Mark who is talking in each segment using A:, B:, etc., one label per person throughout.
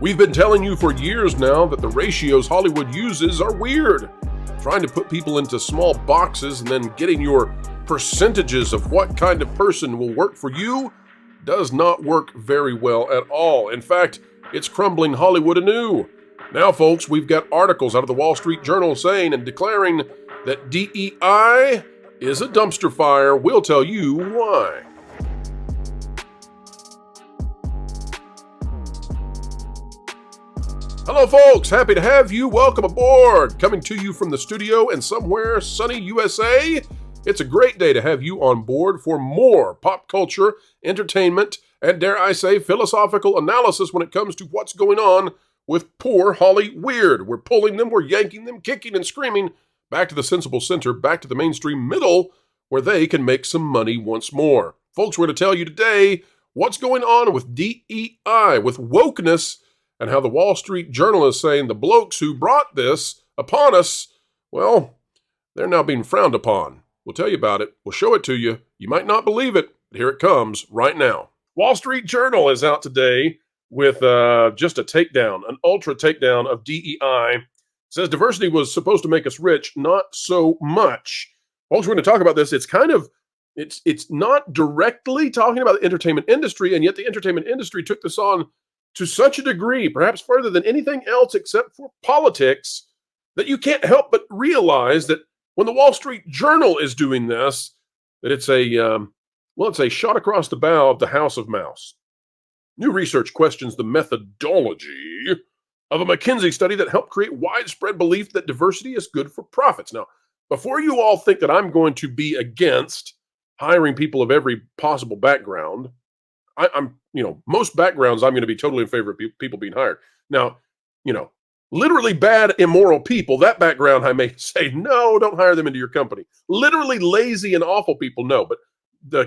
A: We've been telling you for years now that the ratios Hollywood uses are weird. Trying to put people into small boxes and then getting your percentages of what kind of person will work for you does not work very well at all. In fact, it's crumbling Hollywood anew. Now, folks, we've got articles out of the Wall Street Journal saying and declaring that DEI is a dumpster fire. We'll tell you why. Hello, folks. Happy to have you. Welcome aboard. Coming to you from the studio in somewhere sunny USA. It's a great day to have you on board for more pop culture, entertainment, and dare I say, philosophical analysis when it comes to what's going on with poor Holly Weird. We're pulling them, we're yanking them, kicking and screaming back to the sensible center, back to the mainstream middle, where they can make some money once more. Folks, we're going to tell you today what's going on with DEI, with wokeness, and how the Wall Street Journal is saying the blokes who brought this upon us, well, they're now being frowned upon. We'll tell you about it. We'll show it to you. You might not believe it, but here it comes right now. Wall Street Journal is out today with just a takedown, an ultra takedown of DEI. It says diversity was supposed to make us rich, not so much. Folks, we're going to talk about this. It's not directly talking about the entertainment industry, and yet the entertainment industry took this on to such a degree, perhaps further than anything else except for politics, that you can't help but realize that when the Wall Street Journal is doing this, that it's a shot across the bow of the House of Mouse. New research questions the methodology of a McKinsey study that helped create widespread belief that diversity is good for profits. Now, before you all think that I'm going to be against hiring people of every possible background, I'm most backgrounds, I'm going to be totally in favor of people being hired. Now, literally bad, immoral people, that background, I may say, no, don't hire them into your company. Literally lazy and awful people, no. But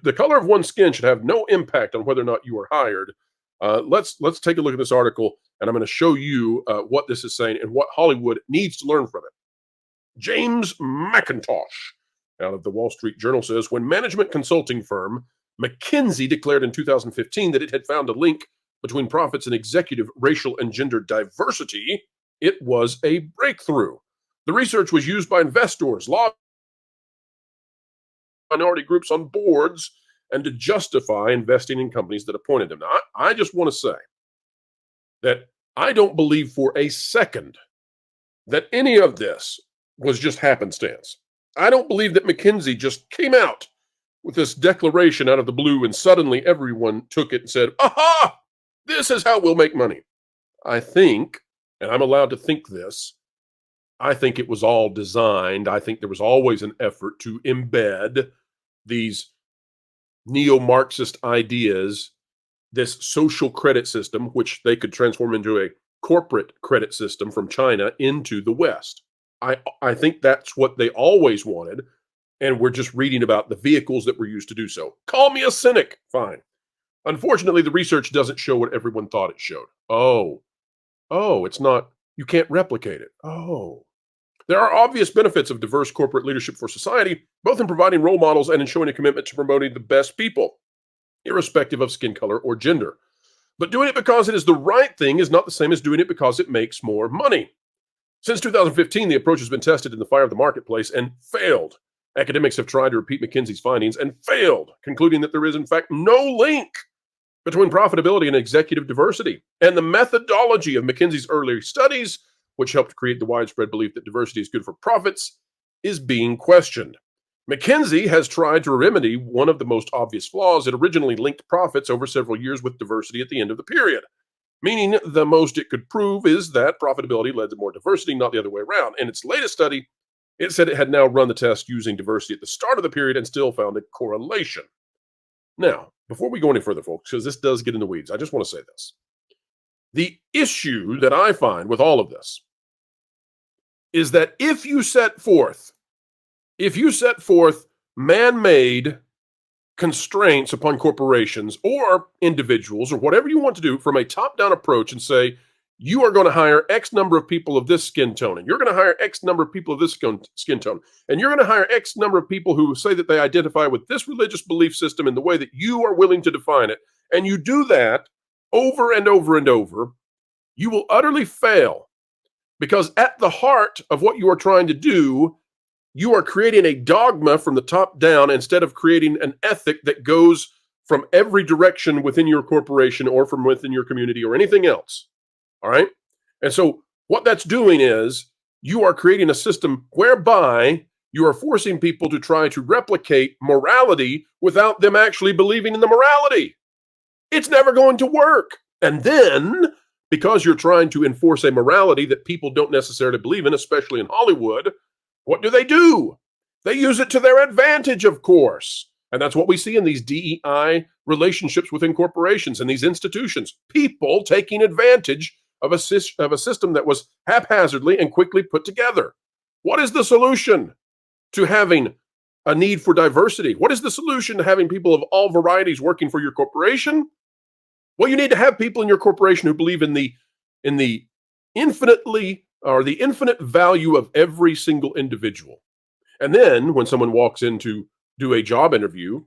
A: the color of one's skin should have no impact on whether or not you are hired. Let's take a look at this article, and I'm going to show you what this is saying and what Hollywood needs to learn from it. James McIntosh out of the Wall Street Journal says, when management consulting firm McKinsey declared in 2015 that it had found a link between profits and executive racial and gender diversity, it was a breakthrough. The research was used by investors, law minority groups on boards, and to justify investing in companies that appointed them. Now, I just want to say that I don't believe for a second that any of this was just happenstance. I don't believe that McKinsey just came out with this declaration out of the blue and suddenly everyone took it and said, aha, this is how we'll make money. I think, and I'm allowed to think this, I think it was all designed. I think there was always an effort to embed these neo-Marxist ideas, this social credit system, which they could transform into a corporate credit system from China, into the West. I think that's what they always wanted. And we're just reading about the vehicles that were used to do so. Call me a cynic. Fine. Unfortunately, the research doesn't show what everyone thought it showed. Oh, it's not, you can't replicate it. Oh. There are obvious benefits of diverse corporate leadership for society, both in providing role models and in showing a commitment to promoting the best people, irrespective of skin color or gender. But doing it because it is the right thing is not the same as doing it because it makes more money. Since 2015, the approach has been tested in the fire of the marketplace and failed. Academics have tried to repeat McKinsey's findings and failed, concluding that there is, in fact, no link between profitability and executive diversity. And the methodology of McKinsey's earlier studies, which helped create the widespread belief that diversity is good for profits, is being questioned. McKinsey has tried to remedy one of the most obvious flaws. It originally linked profits over several years with diversity at the end of the period, meaning the most it could prove is that profitability led to more diversity, not the other way around. In its latest study, it said it had now run the test using diversity at the start of the period and still found a correlation. Now, before we go any further, folks, because this does get in the weeds, I just want to say this. The issue that I find with all of this is that if you set forth man-made constraints upon corporations or individuals or whatever you want to do from a top-down approach and say, you are going to hire X number of people of this skin tone, and you're going to hire X number of people of this skin tone, and you're going to hire X number of people who say that they identify with this religious belief system in the way that you are willing to define it, and you do that over and over and over, You will utterly fail because at the heart of what you are trying to do, you are creating a dogma from the top down instead of creating an ethic that goes from every direction within your corporation or from within your community or anything else. All right. And so what that's doing is you are creating a system whereby you are forcing people to try to replicate morality without them actually believing in the morality. It's never going to work. And then, because you're trying to enforce a morality that people don't necessarily believe in, especially in Hollywood, what do? They use it to their advantage, of course. And that's what we see in these DEI relationships within corporations and these institutions. People taking advantage of a system that was haphazardly and quickly put together. What is the solution to having a need for diversity? What is the solution to having people of all varieties working for your corporation? Well, you need to have people in your corporation who believe in the infinite value of every single individual. And then when someone walks in to do a job interview,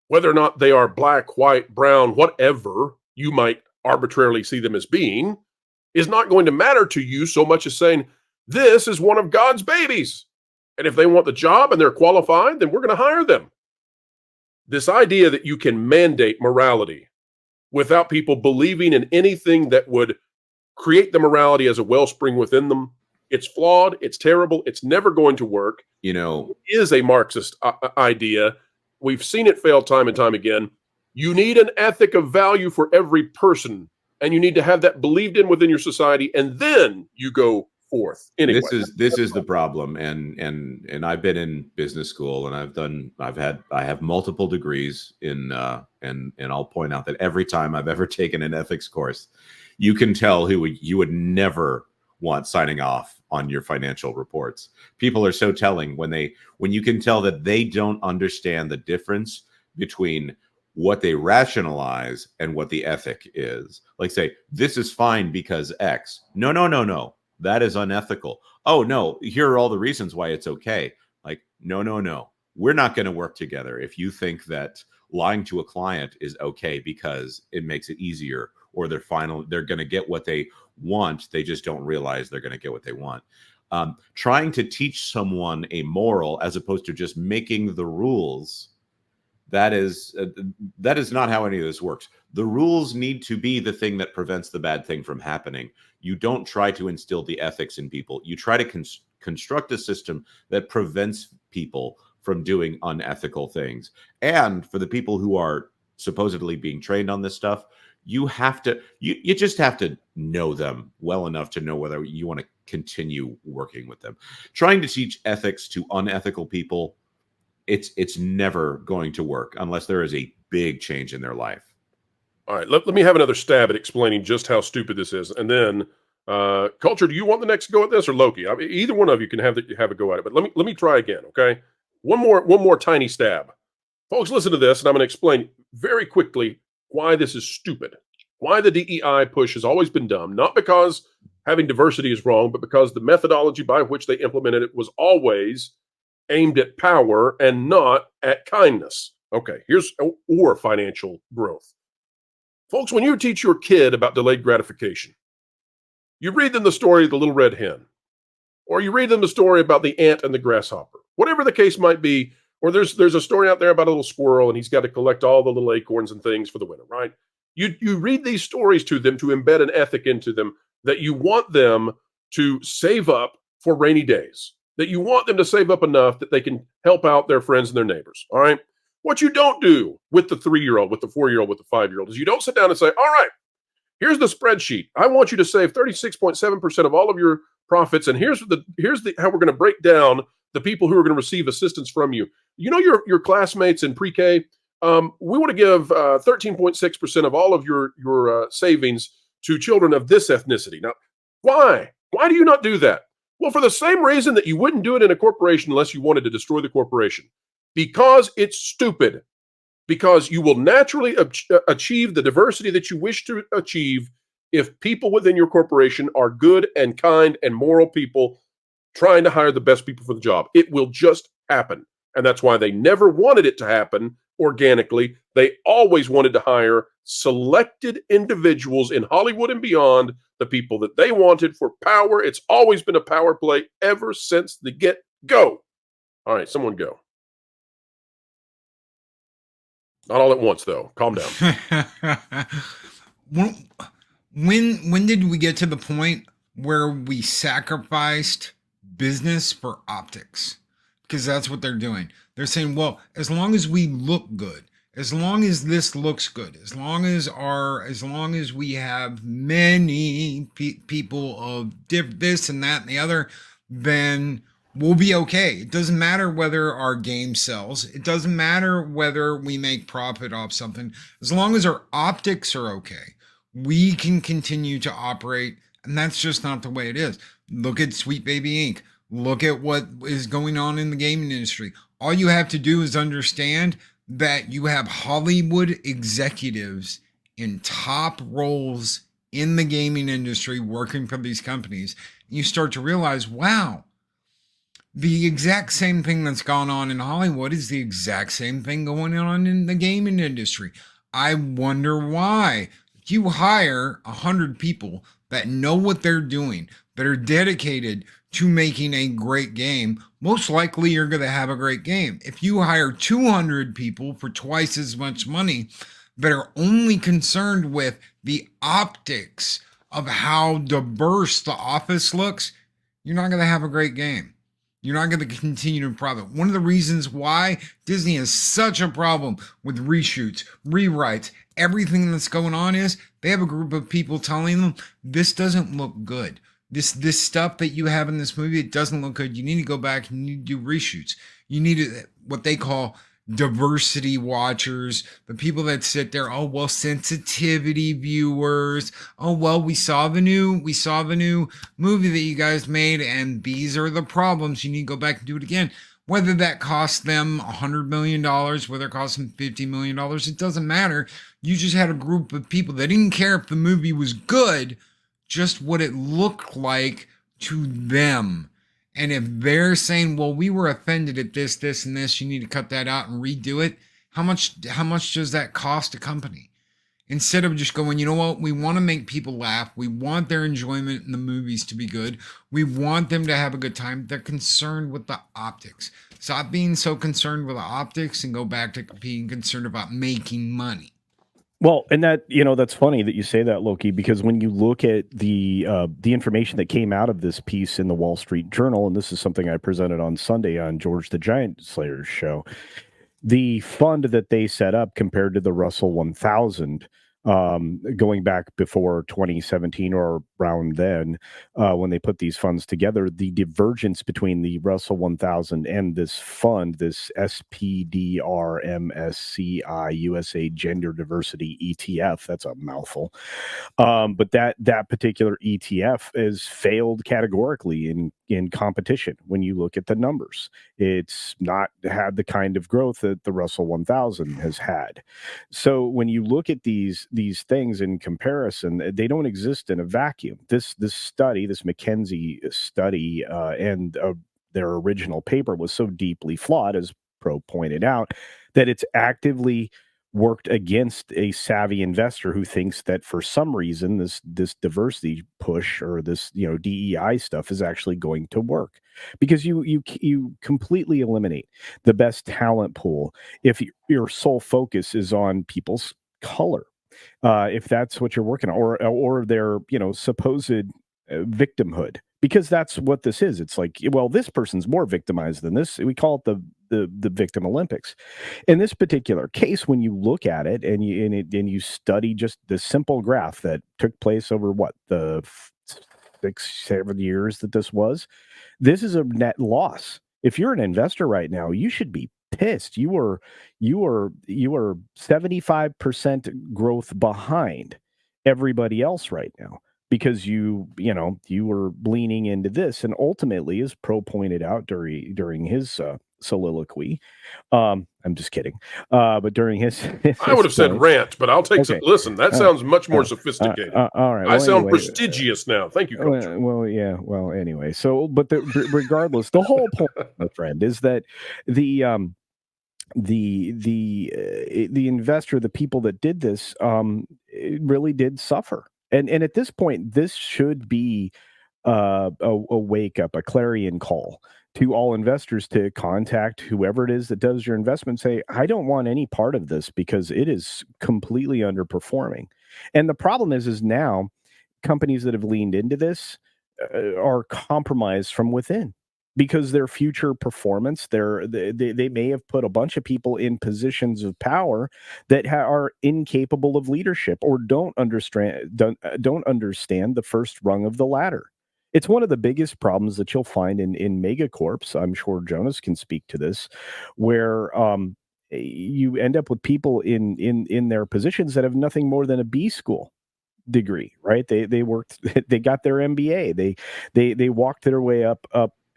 A: whether or not they are black, white, brown, whatever you might arbitrarily see them as being, is not going to matter to you so much as saying, this is one of God's babies. And if they want the job and they're qualified, then we're going to hire them. This idea that you can mandate morality without people believing in anything that would create the morality as a wellspring within them, it's flawed, it's terrible, it's never going to work.
B: You know,
A: it is a Marxist idea. We've seen it fail time and time again. You need an ethic of value for every person, and you need to have that believed in within your society, and then you go forth. Anyway,
B: this is the problem, and I've been in business school, and I have multiple degrees in and I'll point out that every time I've ever taken an ethics course, you can tell who you would never want signing off on your financial reports. People are so telling when you can tell that they don't understand the difference between what they rationalize and what the ethic is. Like say, this is fine because X. No. That is unethical. Oh no, here are all the reasons why it's okay. Like, no. We're not going to work together if you think that lying to a client is okay because it makes it easier, or they're going to get what they want. They just don't realize they're going to get what they want. Trying to teach someone a moral as opposed to just making the rules, that is not how any of this works. The rules need to be the thing that prevents the bad thing from happening. You don't try to instill the ethics in people. You try to construct a system that prevents people from doing unethical things. And for the people who are supposedly being trained on this stuff, you just have to know them well enough to know whether you want to continue working with them. Trying to teach ethics to unethical people, it's never going to work unless there is a big change in their life.
A: All right, let me have another stab at explaining just how stupid this is. And then, Culture, do you want the next go at this, or Loki? I mean, either one of you can have a go at it. But let me try again, okay? One more tiny stab. Folks, listen to this, and I'm going to explain very quickly why this is stupid. Why the DEI push has always been dumb. Not because having diversity is wrong, but because the methodology by which they implemented it was always aimed at power and not at kindness. Okay, or financial growth. Folks, when you teach your kid about delayed gratification, you read them the story of the little red hen, or you read them the story about the ant and the grasshopper, whatever the case might be. Or there's a story out there about a little squirrel, and he's got to collect all the little acorns and things for the winter, right? You read these stories to them to embed an ethic into them that you want them to save up for rainy days, that you want them to save up enough that they can help out their friends and their neighbors, all right? What you don't do with the 3-year-old, with the 4-year-old, with the 5-year-old is you don't sit down and say, all right, here's the spreadsheet. I want you to save 36.7% of all of your profits, and here's how we're going to break down the people who are going to receive assistance from you. You know your classmates in pre-K, we want to give 13.6% of all of your savings to children of this ethnicity. Now, why? Why do you not do that? Well, for the same reason that you wouldn't do it in a corporation unless you wanted to destroy the corporation. Because it's stupid. Because you will naturally achieve the diversity that you wish to achieve if people within your corporation are good and kind and moral people trying to hire the best people for the job. It will just happen. And that's why they never wanted it to happen organically. They always wanted to hire selected individuals in Hollywood and beyond, the people that they wanted for power. It's always been a power play ever since the get-go. All right, someone go. Not all at once, though. Calm down.
C: When did we get to the point where we sacrificed business for optics? Because that's what they're doing. They're saying, well, as long as we look good, as long as this looks good, as long as we have many people of this and that and the other, then we'll be okay. It doesn't matter whether our game sells. It doesn't matter whether we make profit off something. As long as our optics are okay, we can continue to operate. And that's just not the way it is. Look at Sweet Baby Inc. Look at what is going on in the gaming industry. All you have to do is understand that you have Hollywood executives in top roles in the gaming industry working for these companies. You start to realize, wow, the exact same thing that's gone on in Hollywood is the exact same thing going on in the gaming industry. I wonder why. If you hire 100 people that know what they're doing, that are dedicated to making a great game, most likely you're going to have a great game. If you hire 200 people for twice as much money that are only concerned with the optics of how diverse the office looks, you're not going to have a great game. You're not going to continue to profit. One of the reasons why Disney has such a problem with reshoots, rewrites, everything that's going on is they have a group of people telling them this doesn't look good. This stuff that you have in this movie, it doesn't look good. You need to go back and you need to do reshoots. You need what they call diversity watchers, the people that sit there, oh well, sensitivity viewers, oh well, we saw the new movie that you guys made and these are the problems, you need to go back and do it again. Whether that costs them $100 million, whether it costs them $50 million, it doesn't matter. You just had a group of people that didn't care if the movie was good, just what it looked like to them. And if they're saying, well, we were offended at this, and this, you need to cut that out and redo it, how much does that cost a company? Instead of just going, you know what, we want to make people laugh. We want their enjoyment in the movies to be good. We want them to have a good time. They're concerned with the optics. Stop being so concerned with the optics and go back to being concerned about making money.
D: Well, and that, that's funny that you say that, Loki, because when you look at the information that came out of this piece in the Wall Street Journal, and this is something I presented on Sunday on George the Giant Slayer's show, the fund that they set up compared to the Russell 1000, going back before 2017 or around then, when they put these funds together, the divergence between the Russell 1000 and this fund, this SPDRMSCI USA Gender Diversity ETF, that's a mouthful. But that particular ETF has failed categorically in competition. When you look at the numbers, it's not had the kind of growth that the Russell 1000 has had. So when you look at these things in comparison, they don't exist in a vacuum. This study, this McKinsey study, and their original paper was so deeply flawed, as Pro pointed out, that it's actively worked against a savvy investor who thinks that for some reason this diversity push or this DEI stuff is actually going to work, because you completely eliminate the best talent pool if your sole focus is on people's color, if that's what you're working on, or their supposed victimhood, because that's what this is. It's like, well, this person's more victimized than this. We call it the victim Olympics. In this particular case, when you look at it and you study just the simple graph that took place over the 6-7 years that this is a net loss. If you're an investor right now, you should be pissed. You are 75% growth behind everybody else right now, because you were leaning into this, and ultimately, as Pro pointed out during his soliloquy, I'm just kidding, but during his
A: I would have said rant, but I'll take some. Listen, that sounds much more sophisticated.
D: All right,
A: I sound prestigious now. Thank you, Coach.
D: Well, anyway, so regardless, the whole point, my friend, is that the investor, the people that did this, it really did suffer. And at this point, this should be a wake up, a clarion call to all investors to contact whoever it is that does your investment. Say, I don't want any part of this because it is completely underperforming. And the problem is now companies that have leaned into this are compromised from within because their future performance, they may have put a bunch of people in positions of power that are incapable of leadership or don't understand the first rung of the ladder. It's one of the biggest problems that you'll find in megacorps. I'm sure Jonas can speak to this, where you end up with people in their positions that have nothing more than a B school degree, right? They worked, they got their MBA, they walked their way up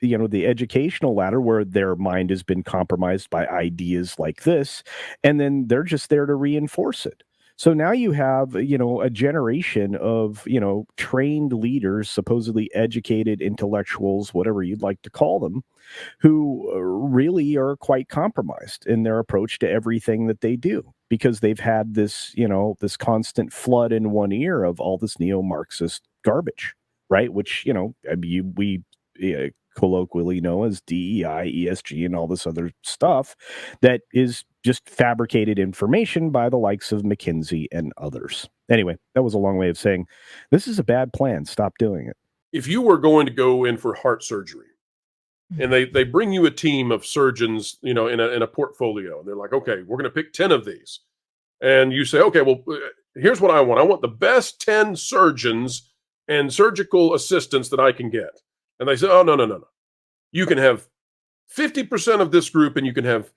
D: the educational ladder where their mind has been compromised by ideas like this, and then they're just there to reinforce it. So now you have, a generation of, trained leaders, supposedly educated intellectuals, whatever you'd like to call them, who really are quite compromised in their approach to everything that they do because they've had this, this constant flood in one ear of all this neo-Marxist garbage, right? Which, we colloquially know as DEI, ESG, and all this other stuff that is just fabricated information by the likes of McKinsey and others. Anyway, that was a long way of saying this is a bad plan. Stop doing it.
A: If you were going to go in for heart surgery and they bring you a team of surgeons, in a portfolio, and they're like, okay, we're going to pick 10 of these. And you say, okay, well, here's what I want. I want the best 10 surgeons and surgical assistants that I can get. And they say, oh, no. You can have 50% of this group, and you can have,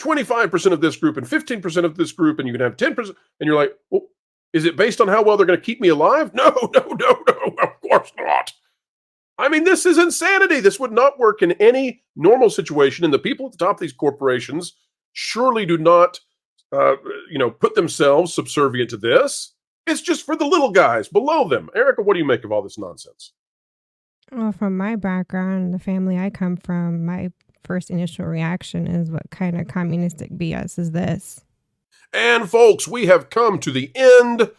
A: 25% of this group and 15% of this group, and you can have 10%. And you're like, well, is it based on how well they're going to keep me alive? No, of course not. I mean, this is insanity. This would not work in any normal situation. And the people at the top of these corporations surely do not, put themselves subservient to this. It's just for the little guys below them. Erika, what do you make of all this nonsense?
E: Well, from my background, the family I come from, my first initial reaction is, what kind of communistic BS is this?
A: And folks, we have come to the end.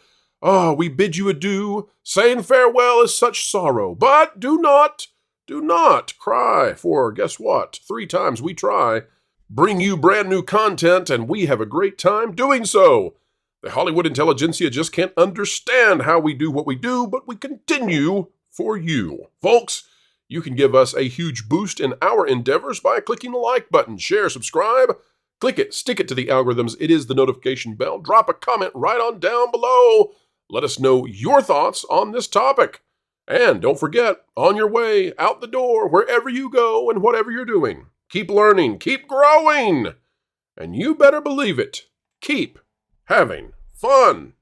A: We bid you adieu. Saying farewell is such sorrow, but do not cry, for guess what? 3 times we try. Bring you brand new content, and we have a great time doing so. The Hollywood intelligentsia just can't understand how we do what we do, but we continue for you. Folks, you can give us a huge boost in our endeavors by clicking the like button, share, subscribe, click it, stick it to the algorithms. It is the notification bell. Drop a comment right on down below. Let us know your thoughts on this topic. And don't forget, on your way, out the door, wherever you go and whatever you're doing, keep learning, keep growing, and you better believe it, keep having fun.